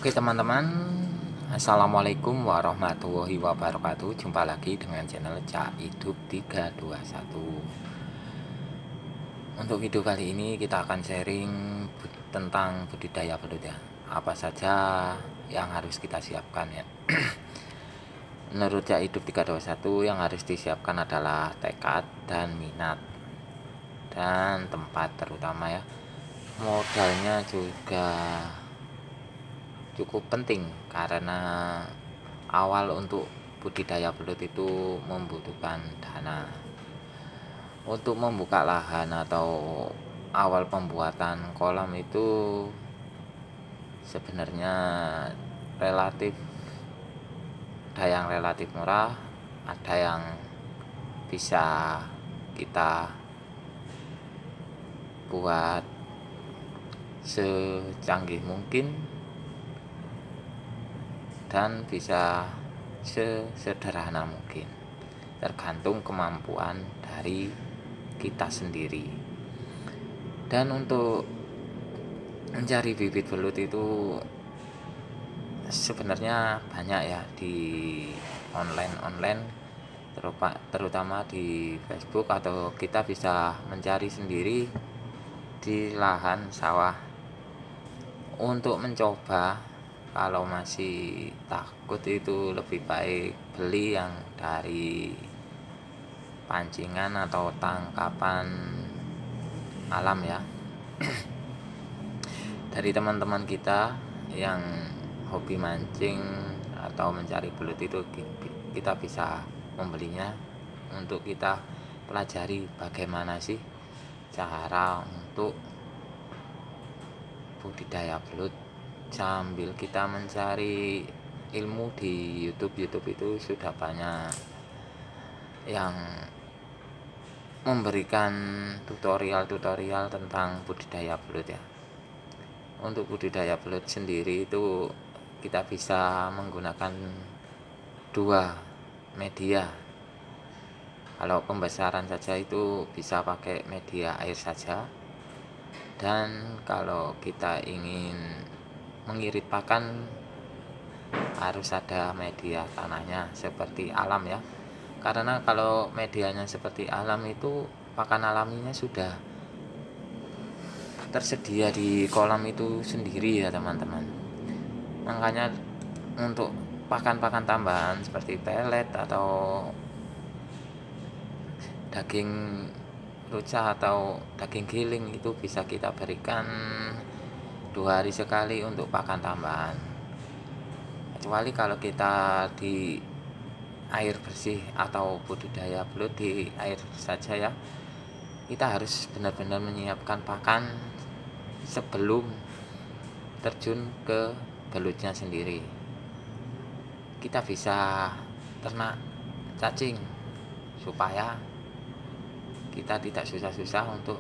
Oke teman-teman, Assalamualaikum warahmatullahi wabarakatuh. Jumpa lagi dengan channel Cak Hidup 321. Untuk video kali ini kita akan sharing tentang budidaya belut ya. Apa saja yang harus kita siapkan ya. Menurut Cak Hidup 321, yang harus disiapkan adalah tekad dan minat dan tempat terutama ya. Modalnya juga cukup penting karena awal untuk budidaya belut itu membutuhkan dana. Untuk membuka lahan atau awal pembuatan kolam itu sebenarnya relatif, ada yang relatif murah, ada yang bisa kita buat secanggih mungkin dan bisa sesederhana mungkin, tergantung kemampuan dari kita sendiri. Dan untuk mencari bibit belut itu sebenarnya banyak ya di online terutama di Facebook, atau kita bisa mencari sendiri di lahan sawah. Untuk mencoba, kalau masih takut itu lebih baik beli yang dari pancingan atau tangkapan alam ya. Dari teman-teman kita yang hobi mancing atau mencari belut itu, kita bisa membelinya untuk kita pelajari bagaimana sih cara untuk budidaya belut, sambil kita mencari ilmu di YouTube itu sudah banyak yang memberikan tutorial tentang budidaya belut ya. Untuk budidaya belut sendiri itu kita bisa menggunakan dua media. Kalau pembesaran saja itu bisa pakai media air saja, dan kalau kita ingin mengirit pakan harus ada media tanahnya seperti alam ya. Karena kalau medianya seperti alam itu pakan alaminya sudah tersedia di kolam itu sendiri ya teman-teman. Makanya untuk pakan-pakan tambahan seperti pelet atau daging ruca atau daging giling itu bisa kita berikan 2 hari sekali untuk pakan tambahan. Kecuali kalau kita di air bersih atau budidaya belut di air saja ya, kita harus benar-benar menyiapkan pakan sebelum terjun ke belutnya sendiri. Kita bisa ternak cacing supaya kita tidak susah-susah untuk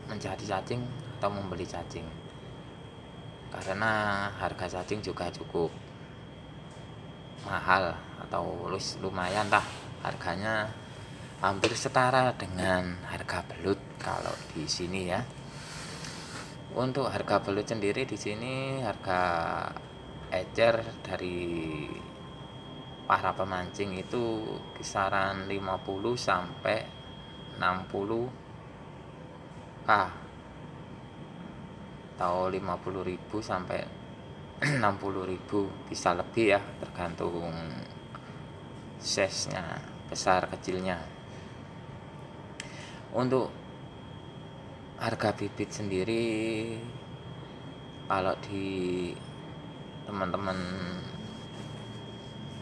mencari cacing atau membeli cacing, karena harga cacing juga cukup mahal atau lumayan lah, harganya hampir setara dengan harga belut kalau di sini ya. Untuk harga belut sendiri di sini, harga ecer dari para pemancing itu kisaran 50 sampai 60k atau 50.000 sampai 60.000, bisa lebih ya, tergantung size-nya, besar kecilnya. Untuk harga bibit sendiri, kalau di teman-teman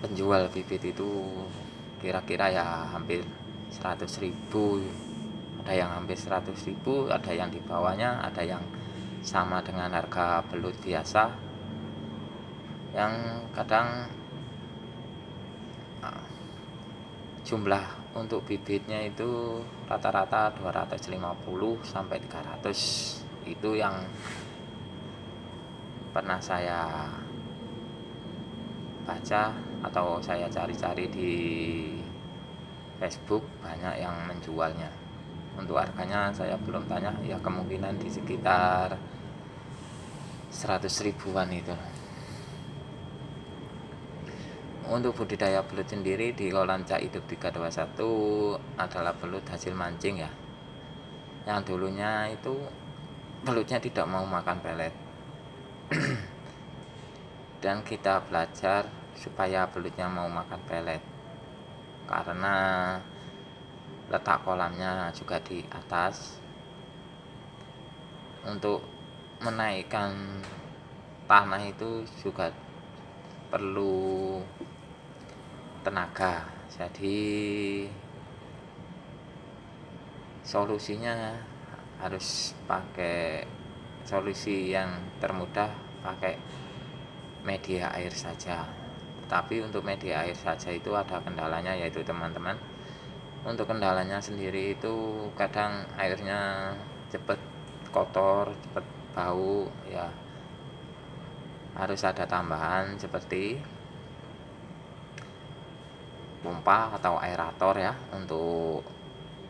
penjual bibit itu kira-kira ya hampir 100.000, ada yang hampir 100.000, ada yang di bawahnya, ada yang sama dengan harga belut biasa, yang kadang jumlah untuk bibitnya itu rata-rata 250 sampai 300. Itu yang pernah saya baca atau saya cari-cari di Facebook, banyak yang menjualnya. Untuk harganya saya belum tanya ya, kemungkinan di sekitar 100 ribuan itu. Untuk budidaya belut sendiri di kolam Cak Hidup 321 adalah belut hasil mancing ya, yang dulunya itu belutnya tidak mau makan pelet. Dan kita belajar supaya belutnya mau makan pelet, karena letak kolamnya juga di atas. Untuk menaikkan tanah itu juga perlu tenaga, jadi solusinya harus pakai solusi yang termudah, pakai media air saja. Tapi untuk media air saja itu ada kendalanya, yaitu teman-teman, untuk kendalanya sendiri itu kadang airnya cepat kotor, cepat bau ya, harus ada tambahan seperti pompa atau aerator ya, untuk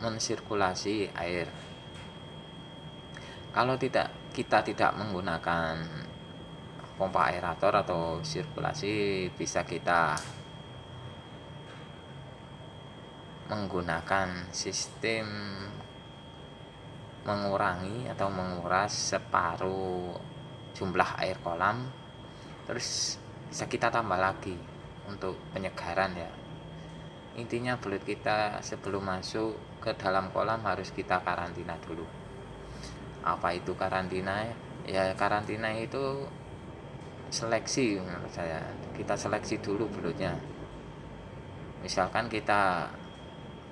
mensirkulasi air. Kalau kita tidak menggunakan pompa aerator atau sirkulasi, bisa kita menggunakan sistem mengurangi atau menguras separuh jumlah air kolam, terus bisa kita tambah lagi untuk penyegaran ya. Intinya belut kita sebelum masuk ke dalam kolam harus kita karantina dulu. Apa itu karantina? Ya karantina itu seleksi menurut saya. Kita seleksi dulu belutnya. Misalkan kita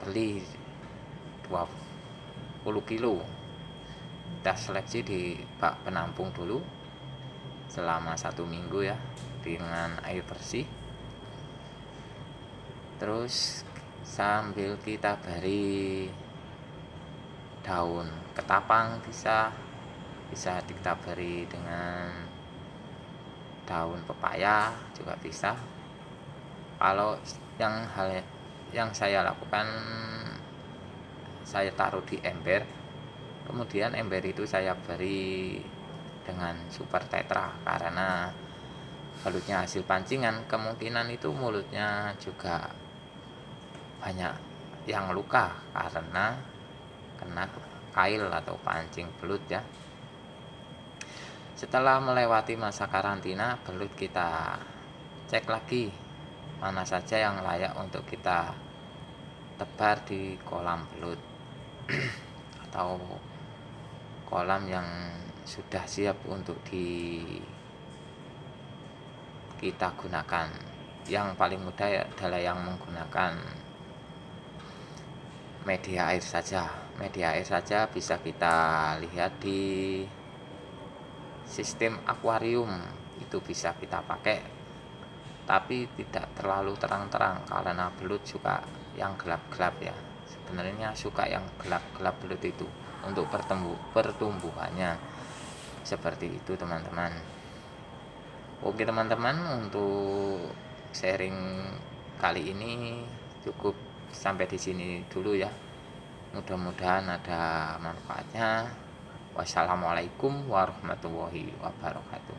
beli 20 kilo, kita seleksi di bak penampung dulu selama 1 minggu ya, dengan air bersih. Terus sambil kita beri daun ketapang, bisa kita beri dengan daun pepaya juga bisa. Kalau hal yang saya lakukan, saya taruh di ember, kemudian ember itu saya beri dengan super tetra, karena belutnya hasil pancingan, kemungkinan itu mulutnya juga banyak yang luka karena kena kail atau pancing belut ya. Setelah melewati masa karantina, belut kita cek lagi mana saja yang layak untuk kita tebar di kolam belut atau kolam yang sudah siap untuk kita gunakan. Yang paling mudah adalah yang menggunakan media air saja. Media air saja bisa kita lihat di sistem akuarium, itu bisa kita pakai, tapi tidak terlalu terang-terang karena belut suka yang gelap-gelap ya. Sebenarnya suka yang gelap-gelap belut itu untuk pertumbuhannya, seperti itu teman-teman. Oke teman-teman, untuk sharing kali ini cukup sampai di sini dulu ya. Mudah-mudahan ada manfaatnya. Wassalamualaikum warahmatullahi wabarakatuh.